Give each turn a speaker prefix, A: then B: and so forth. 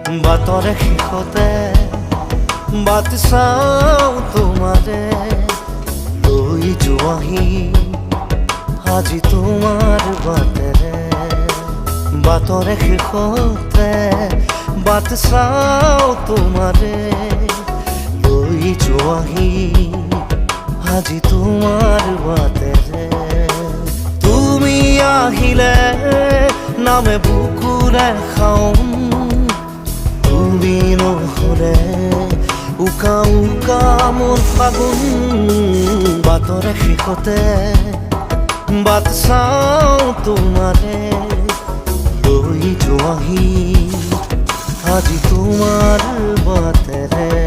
A: বাটৰে শেষতে বাট চাওঁ তোমাৰে লৈ যোৱাহি আজি তোমাৰ বাটেৰে বাটৰে শেষতে বাট চাওঁ তোমাৰে লৈ যোৱাহি আজি তোমাৰ বাটেৰে তুমি আহিলে নামে বুকুৰে খাওঁ তুমি নহ'লে উকা উকা মোৰ ফাগুন বাটৰে শেষতে বাট চাওঁ তোমাৰে লৈ যোৱাহি আজি তোমাৰ বাটেৰে